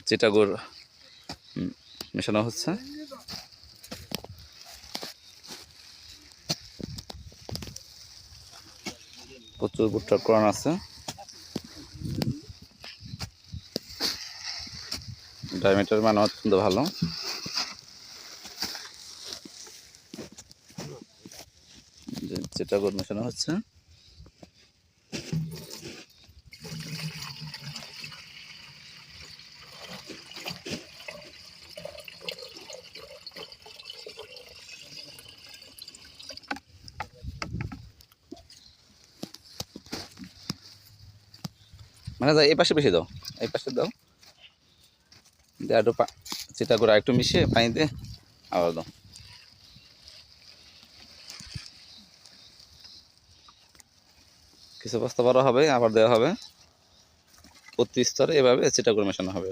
চিটাগুড় মেশানো হচ্ছে। প্রচুর ভুট্টার কোরআন আছে। ডায়ামিটার মান অত্যন্ত ভালো। চিটাগুড় মেশানো হচ্ছে। মানে এই পাশে বেশি দাও, এই পাশে দাও, দিয়ে একটু চিটাগুড় একটু মিশিয়ে পানি দিয়ে আবার দাও। কিছু বস্তা বড় হবে, আবার দেওয়া হবে। প্রতি স্তরে এভাবে চিটাগুড় মেশানো হবে।